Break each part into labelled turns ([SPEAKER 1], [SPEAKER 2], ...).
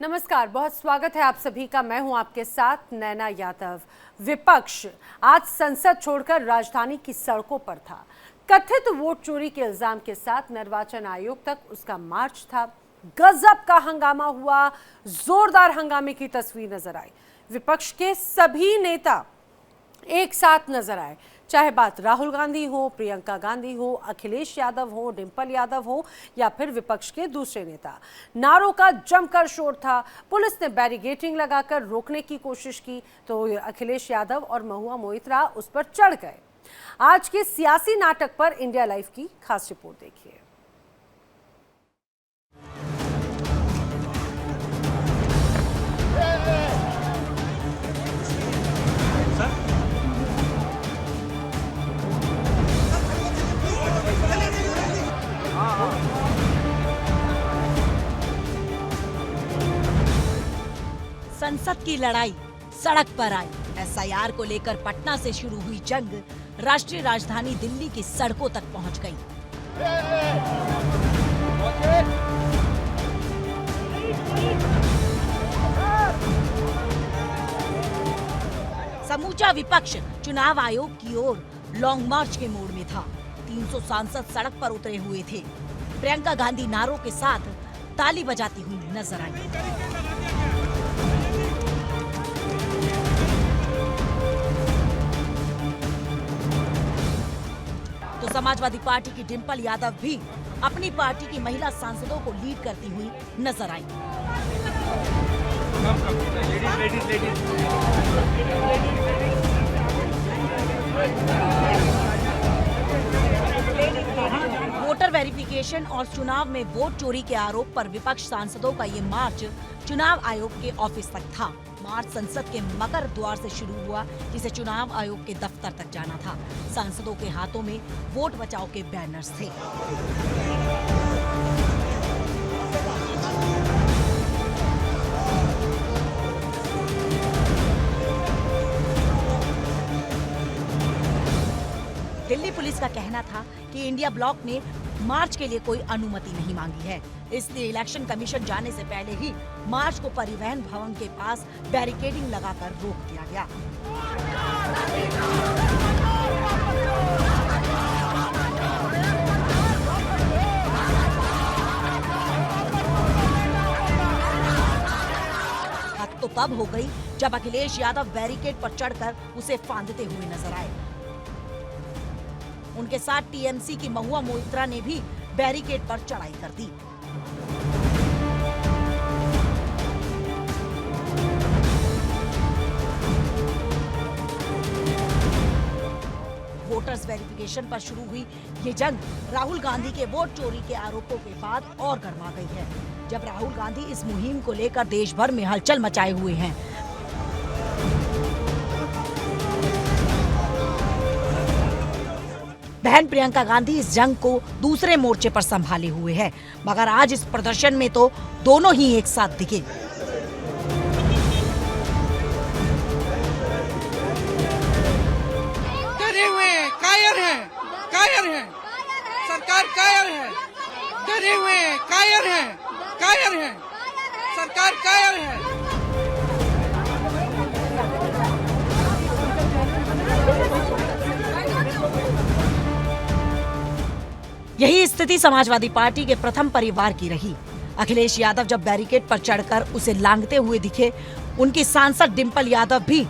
[SPEAKER 1] नमस्कार, बहुत स्वागत है आप सभी का। मैं हूं आपके साथ नैना यादव। विपक्ष आज संसद छोड़कर राजधानी की सड़कों पर था। कथित वोट चोरी के इल्जाम के साथ निर्वाचन आयोग तक उसका मार्च था। गजब का हंगामा हुआ, जोरदार हंगामे की तस्वीर नजर आई। विपक्ष के सभी नेता एक साथ नजर आए, चाहे बात राहुल गांधी हो, प्रियंका गांधी हो, अखिलेश यादव हो, डिंपल यादव हो या फिर विपक्ष के दूसरे नेता। नारों का जमकर शोर था। पुलिस ने बैरिकेडिंग लगाकर रोकने की कोशिश की तो अखिलेश यादव और महुआ मोइत्रा उस पर चढ़ गए। आज के सियासी नाटक पर इंडिया लाइव की खास रिपोर्ट देखिए।
[SPEAKER 2] संसद की लड़ाई सड़क पर आई। एसआईआर को लेकर पटना से शुरू हुई जंग राष्ट्रीय राजधानी दिल्ली की सड़कों तक पहुंच गई। समूचा विपक्ष चुनाव आयोग की ओर लॉन्ग मार्च के मोड में था। 300 सांसद सड़क पर उतरे हुए थे। प्रियंका गांधी नारों के साथ ताली बजाती हुई नजर आई। तो समाजवादी पार्टी की डिंपल यादव भी अपनी पार्टी की महिला सांसदों को लीड करती हुई नजर आई। वोटर वेरिफिकेशन और चुनाव में वोट चोरी के आरोप पर विपक्ष सांसदों का ये मार्च चुनाव आयोग के ऑफिस तक था। मार्च संसद के मकर द्वार से शुरू हुआ, जिसे चुनाव आयोग के दफ्तर तक जाना था। सांसदों के हाथों में वोट बचाओ के बैनर्स थे। दिल्ली पुलिस का कहना था कि इंडिया ब्लॉक ने मार्च के लिए कोई अनुमति नहीं मांगी है, इसलिए इलेक्शन कमीशन जाने से पहले ही मार्च को परिवहन भवन के पास बैरिकेडिंग लगाकर रोक दिया गया। हद तो तब हो गई जब अखिलेश यादव बैरिकेड पर चढ़कर उसे फांदते हुए नजर आए। उनके साथ टीएमसी की महुआ मोइत्रा ने भी बैरिकेड पर चढ़ाई कर दी। वोटर्स वेरिफिकेशन पर शुरू हुई ये जंग राहुल गांधी के वोट चोरी के आरोपों के बाद और गर्मा गई है। जब राहुल गांधी इस मुहिम को लेकर देश भर में हलचल मचाए हुए हैं। बहन प्रियंका गांधी इस जंग को दूसरे मोर्चे पर संभाले हुए है, मगर आज इस प्रदर्शन में तो दोनों ही एक साथ दिखे।
[SPEAKER 3] डरे हुए हैं, कायर हैं, सरकार कायर है। डरे हुए हैं, कायर हैं, सरकार कायर है।
[SPEAKER 2] यही स्थिति समाजवादी पार्टी के प्रथम परिवार की रही। अखिलेश यादव जब बैरिकेड पर चढ़कर उसे लांघते हुए दिखे, उनकी सांसद डिंपल यादव भी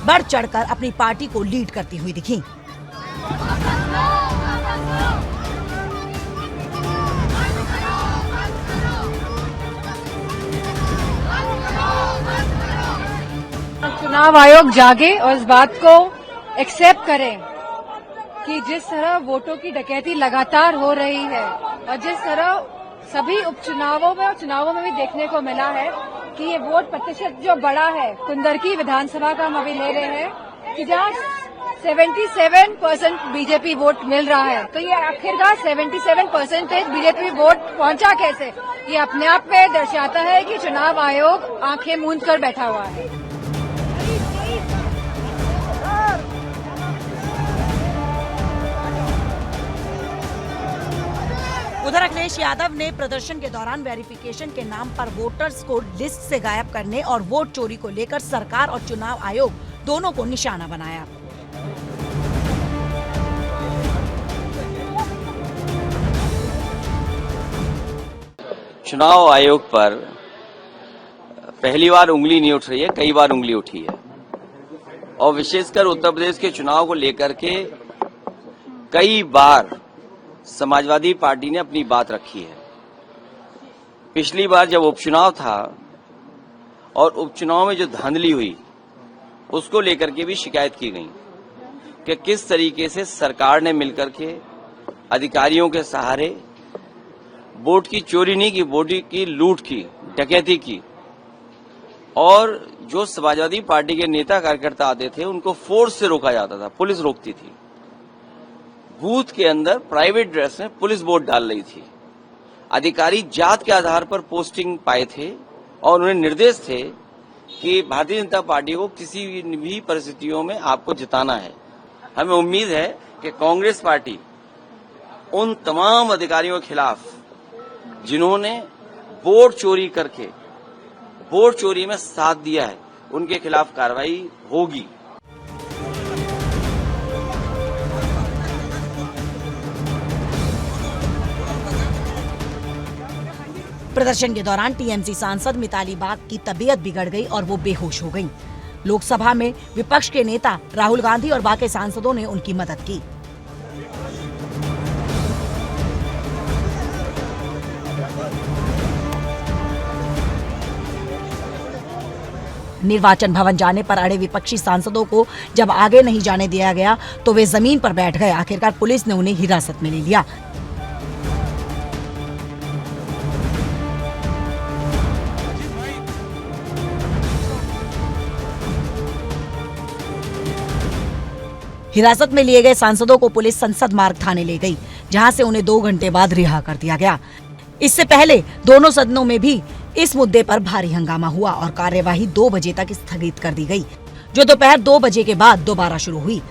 [SPEAKER 2] बढ़ चढ़कर अपनी पार्टी को लीड करती हुई दिखी।
[SPEAKER 4] चुनाव आयोग जागे और इस बात को एक्सेप्ट करे कि जिस तरह वोटों की डकैती लगातार हो रही है और जिस तरह सभी उपचुनावों में और चुनावों में भी देखने को मिला है कि ये वोट प्रतिशत जो बड़ा है, कुंदरकी विधानसभा का हम अभी ले रहे हैं कि जहाँ 77% बीजेपी वोट मिल रहा है, तो ये आखिरकार 77% बीजेपी वोट पहुंचा कैसे, ये अपने आप में दर्शाता है कि चुनाव आयोग आंखें मूंद कर बैठा हुआ है।
[SPEAKER 2] उधर अखिलेश यादव ने प्रदर्शन के दौरान वेरिफिकेशन के नाम पर वोटर्स को लिस्ट से गायब करने और वोट चोरी को लेकर सरकार और चुनाव आयोग दोनों को निशाना बनाया।
[SPEAKER 5] चुनाव आयोग पर पहली बार उंगली नहीं उठ रही है, कई बार उंगली उठी है और विशेषकर उत्तर प्रदेश के चुनाव को लेकर के कई बार समाजवादी पार्टी ने अपनी बात रखी है। पिछली बार जब उपचुनाव था और उपचुनाव में जो धांधली हुई उसको लेकर के भी शिकायत की गई कि किस तरीके से सरकार ने मिलकर के अधिकारियों के सहारे वोट की चोरी नहीं की, वोट की लूट की, डकैती की और जो समाजवादी पार्टी के नेता कार्यकर्ता आते थे उनको फोर्स से रोका जाता था, पुलिस रोकती थी। बूथ के अंदर प्राइवेट ड्रेस में पुलिस वोट डाल रही थी। अधिकारी जात के आधार पर पोस्टिंग पाए थे और उन्हें निर्देश थे कि भारतीय जनता पार्टी को किसी भी परिस्थितियों में आपको जिताना है। हमें उम्मीद है कि कांग्रेस पार्टी उन तमाम अधिकारियों के खिलाफ जिन्होंने वोट चोरी करके वोट चोरी में साथ दिया है उनके खिलाफ कार्रवाई होगी।
[SPEAKER 2] प्रदर्शन के दौरान टीएमसी सांसद मिताली बाग की तबीयत बिगड़ गई और वो बेहोश हो गईं। लोकसभा में विपक्ष के नेता राहुल गांधी और बाकी सांसदों ने उनकी मदद की। निर्वाचन भवन जाने पर अड़े विपक्षी सांसदों को जब आगे नहीं जाने दिया गया तो वे जमीन पर बैठ गए। आखिरकार पुलिस ने उन्हें हिरासत में ले लिया। हिरासत में लिए गए सांसदों को पुलिस संसद मार्ग थाने ले गई, जहां से उन्हें 2 घंटे बाद रिहा कर दिया गया। इससे पहले दोनों सदनों में भी इस मुद्दे पर भारी हंगामा हुआ और कार्यवाही 2 बजे तक स्थगित कर दी गई, जो दोपहर 2 बजे के बाद दोबारा शुरू हुई।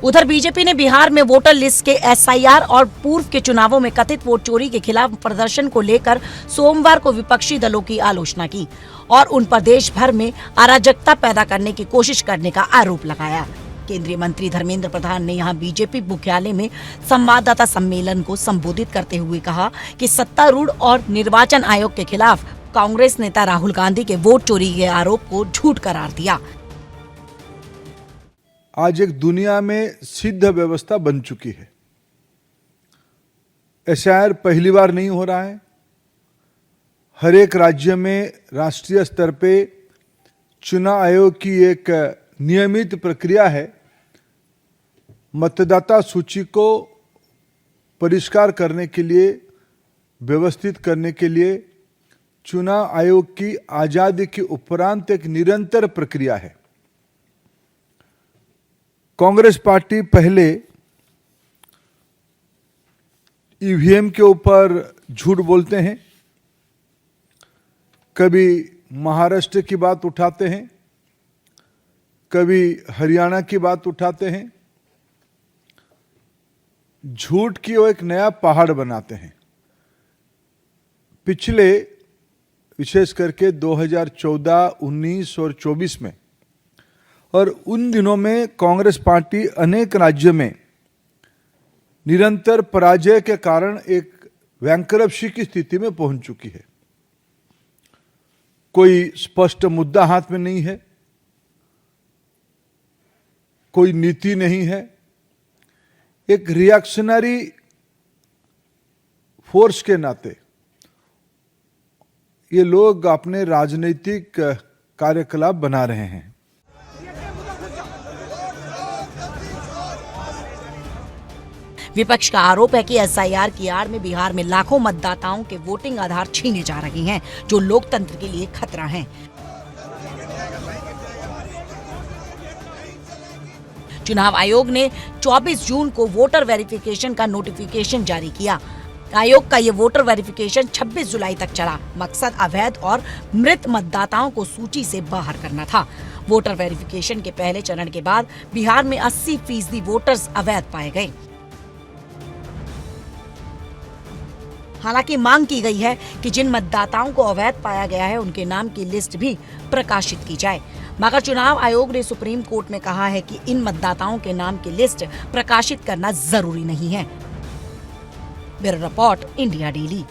[SPEAKER 2] उधर बीजेपी ने बिहार में वोटर लिस्ट के SIR और पूर्व के चुनावों में कथित वोट चोरी के खिलाफ प्रदर्शन को लेकर सोमवार को विपक्षी दलों की आलोचना की और उन पर देश भर में अराजकता पैदा करने की कोशिश करने का आरोप लगाया। केंद्रीय मंत्री धर्मेंद्र प्रधान ने यहां बीजेपी मुख्यालय में संवाददाता सम्मेलन को संबोधित करते हुए कहा कि सत्तारूढ़ और निर्वाचन आयोग के खिलाफ कांग्रेस नेता राहुल गांधी के वोट चोरी के आरोप को झूठ करार दिया।
[SPEAKER 6] आज एक दुनिया में सिद्ध व्यवस्था बन चुकी है। SIR पहली बार नहीं हो रहा है। हर एक राज्य में राष्ट्रीय स्तर पे चुनाव आयोग की एक नियमित प्रक्रिया है। मतदाता सूची को परिष्कार करने के लिए, व्यवस्थित करने के लिए चुनाव आयोग की आजादी के उपरांत एक निरंतर प्रक्रिया है। कांग्रेस पार्टी पहले EVM के ऊपर झूठ बोलते हैं, कभी महाराष्ट्र की बात उठाते हैं, कभी हरियाणा की बात उठाते हैं। झूठ की वो एक नया पहाड़ बनाते हैं। पिछले विशेष करके 2014, 19 और 24 में और उन दिनों में कांग्रेस पार्टी अनेक राज्यों में निरंतर पराजय के कारण एक बैंकरप्सी की स्थिति में पहुंच चुकी है। कोई स्पष्ट मुद्दा हाथ में नहीं है, कोई नीति नहीं है। एक रिएक्शनरी फोर्स के नाते ये लोग अपने राजनीतिक कार्यकलाप बना रहे हैं।
[SPEAKER 2] विपक्ष का आरोप है कि SIR की आड़ में बिहार में लाखों मतदाताओं के वोटिंग आधार छीने जा रहे हैं, जो लोकतंत्र के लिए खतरा हैं। चुनाव आयोग ने 24 जून को वोटर वेरिफिकेशन का नोटिफिकेशन जारी किया। आयोग का ये वोटर वेरिफिकेशन 26 जुलाई तक चला। मकसद अवैध और मृत मतदाताओं को सूची से बाहर करना था। वोटर वेरिफिकेशन के पहले चरण के बाद बिहार में 80% वोटर्स अवैध पाए गए। हालांकि मांग की गई है कि जिन मतदाताओं को अवैध पाया गया है उनके नाम की लिस्ट भी प्रकाशित की जाए, मगर चुनाव आयोग ने सुप्रीम कोर्ट में कहा है कि इन मतदाताओं के नाम की लिस्ट प्रकाशित करना जरूरी नहीं है। Bureau report, India daily.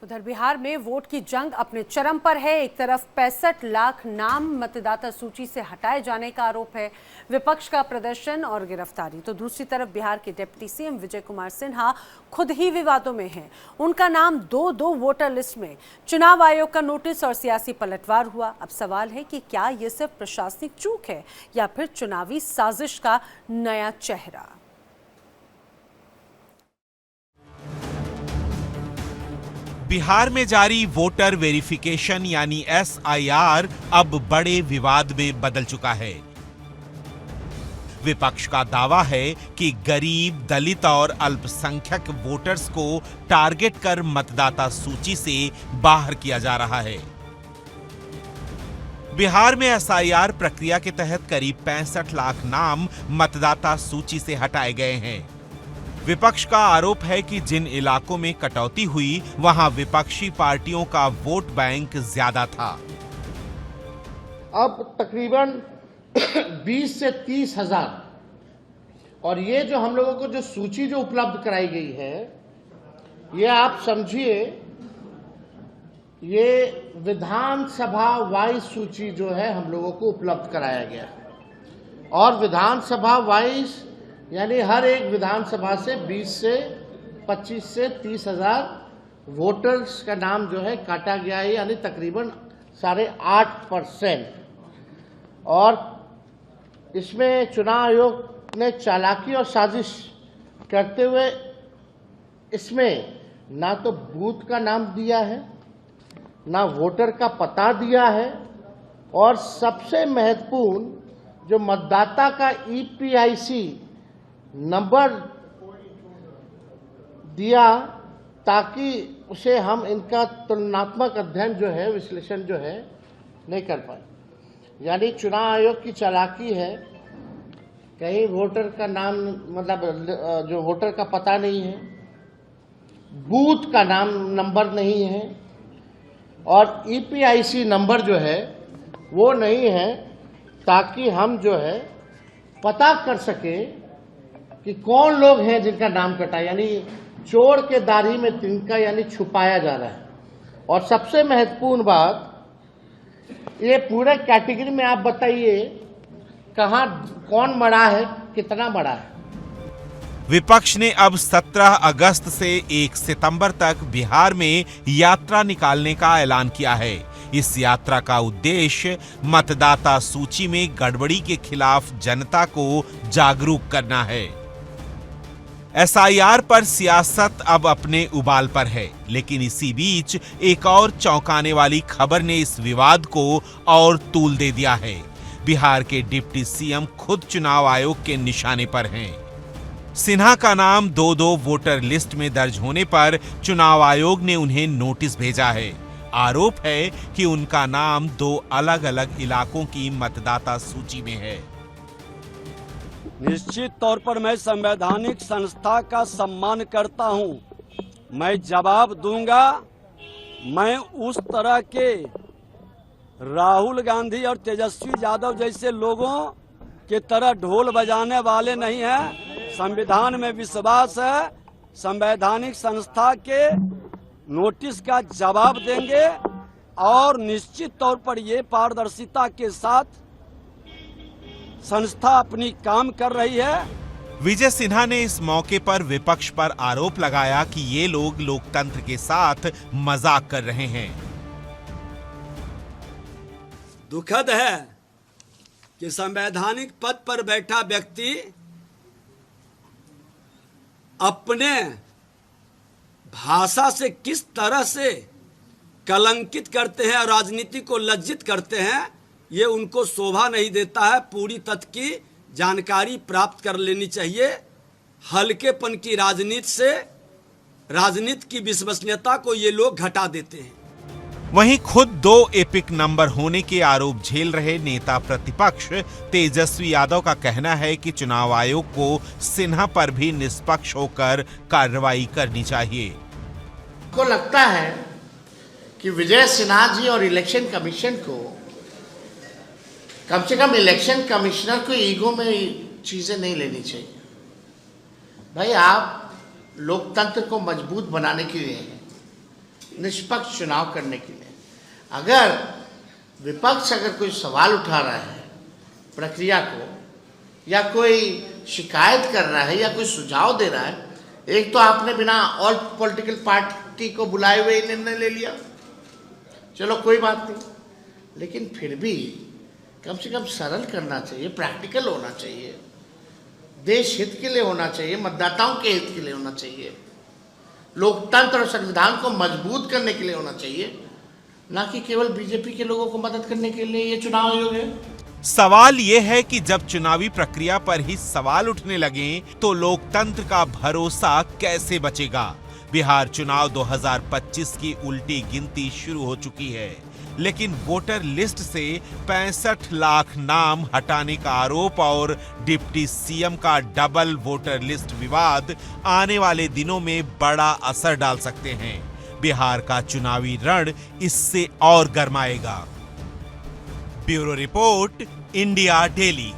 [SPEAKER 1] उधर बिहार में वोट की जंग अपने चरम पर है। एक तरफ 65 लाख नाम मतदाता सूची से हटाए जाने का आरोप है, विपक्ष का प्रदर्शन और गिरफ्तारी, तो दूसरी तरफ बिहार के डिप्टी सीएम विजय कुमार सिन्हा खुद ही विवादों में हैं। उनका नाम दो वोटर लिस्ट में, चुनाव आयोग का नोटिस और सियासी पलटवार हुआ। अब सवाल है कि क्या ये सिर्फ प्रशासनिक चूक है या फिर चुनावी साजिश का नया चेहरा।
[SPEAKER 7] बिहार में जारी वोटर वेरिफिकेशन यानी SIR अब बड़े विवाद में बदल चुका है। विपक्ष का दावा है कि गरीब, दलित और अल्पसंख्यक वोटर्स को टारगेट कर मतदाता सूची से बाहर किया जा रहा है। बिहार में SIR प्रक्रिया के तहत करीब 65 लाख नाम मतदाता सूची से हटाए गए हैं। विपक्ष का आरोप है कि जिन इलाकों में कटौती हुई वहां विपक्षी पार्टियों का वोट बैंक ज्यादा था।
[SPEAKER 8] अब तकरीबन 20 से 30 हजार, और ये जो हम लोगों को जो सूची जो उपलब्ध कराई गई है, ये आप समझिए ये विधानसभा वाइज सूची जो है हम लोगों को उपलब्ध कराया गया, और विधानसभा वाइज यानी हर एक विधानसभा से 20 से 25 से 30 हजार वोटर्स का नाम जो है काटा गया है, यानी तकरीबन 8.5%। और इसमें चुनाव आयोग ने चालाकी और साजिश करते हुए इसमें ना तो बूथ का नाम दिया है, ना वोटर का पता दिया है, और सबसे महत्वपूर्ण जो मतदाता का EPIC नंबर दिया, ताकि उसे हम इनका तुलनात्मक अध्ययन जो है, विश्लेषण जो है नहीं कर पाए। यानी चुनाव आयोग की चालाकी है, कहीं वोटर का नाम मतलब जो वोटर का पता नहीं है, बूथ का नाम नंबर नहीं है, और EPIC नंबर जो है वो नहीं है, ताकि हम जो है पता कर सके कि कौन लोग हैं जिनका नाम कटा, यानी चोर के दाढ़ी में तिनका, यानी छुपाया जा रहा है। और सबसे महत्वपूर्ण बात, ये पूरे कैटेगरी में आप बताइए कहां कौन मरा है, कितना मरा है।
[SPEAKER 7] विपक्ष ने अब 17 अगस्त से 1 सितंबर तक बिहार में यात्रा निकालने का ऐलान किया है। इस यात्रा का उद्देश्य मतदाता सूची में गड़बड़ी के खिलाफ जनता को जागरूक करना है। SIR पर सियासत अब अपने उबाल पर है, लेकिन इसी बीच एक और चौंकाने वाली खबर ने इस विवाद को और तूल दे दिया है। बिहार के डिप्टी सीएम खुद चुनाव आयोग के निशाने पर हैं। सिन्हा का नाम 2 वोटर लिस्ट में दर्ज होने पर चुनाव आयोग ने उन्हें नोटिस भेजा है। आरोप है कि उनका नाम 2 अलग-अलग इलाकों की मतदाता सूची में है।
[SPEAKER 9] निश्चित तौर पर मैं संवैधानिक संस्था का सम्मान करता हूं, मैं जवाब दूंगा। मैं उस तरह के राहुल गांधी और तेजस्वी यादव जैसे लोगों के तरह ढोल बजाने वाले नहीं हैं। संविधान में विश्वास है, संवैधानिक संस्था के नोटिस का जवाब देंगे और निश्चित तौर पर ये पारदर्शिता के साथ संस्था अपनी काम कर रही है।
[SPEAKER 7] विजय सिन्हा ने इस मौके पर विपक्ष पर आरोप लगाया कि ये लोग लोकतंत्र के साथ मजाक कर रहे हैं।
[SPEAKER 9] दुखद है कि संवैधानिक पद पर बैठा व्यक्ति अपने भाषा से किस तरह से कलंकित करते हैं और राजनीति को लज्जित करते हैं, ये उनको शोभा नहीं देता है। पूरी तथ्य की जानकारी प्राप्त कर लेनी चाहिए। हल्केपन की राजनीति से राजनीति की विश्वसनीयता को ये लोग घटा देते हैं।
[SPEAKER 7] वहीं खुद 2 एपिक नंबर होने के आरोप झेल रहे नेता प्रतिपक्ष तेजस्वी यादव का कहना है कि चुनाव आयोग को सिन्हा पर भी निष्पक्ष होकर कार्रवाई करनी चाहिए।
[SPEAKER 8] को लगता है कि विजय सिन्हा जी और इलेक्शन कमीशन को कम से कम इलेक्शन कमिश्नर को ईगो में चीजें नहीं लेनी चाहिए। भाई आप लोकतंत्र को मजबूत बनाने के लिए हैं, निष्पक्ष चुनाव करने के लिए। अगर विपक्ष अगर कोई सवाल उठा रहा है प्रक्रिया को, या कोई शिकायत कर रहा है या कोई सुझाव दे रहा है, एक तो आपने बिना ऑल पॉलिटिकल पार्टी को बुलाए हुए निर्णय ले लिया, चलो कोई बात नहीं, लेकिन फिर भी कम से कम सरल करना चाहिए, प्रैक्टिकल होना चाहिए, देश हित के लिए होना चाहिए, मतदाताओं के हित के लिए होना चाहिए, लोकतंत्र और संविधान को मजबूत करने के लिए होना चाहिए, ना कि केवल बीजेपी के लोगों को मदद करने के लिए ये चुनाव आयोग है।
[SPEAKER 7] सवाल ये है कि जब चुनावी प्रक्रिया पर ही सवाल उठने लगे तो लोकतंत्र का भरोसा कैसे बचेगा। बिहार चुनाव 2025 की उल्टी गिनती शुरू हो चुकी है, लेकिन वोटर लिस्ट से 65 लाख नाम हटाने का आरोप और डिप्टी सीएम का डबल वोटर लिस्ट विवाद आने वाले दिनों में बड़ा असर डाल सकते हैं। बिहार का चुनावी रण इससे और गरमाएगा। Bureau report, India daily.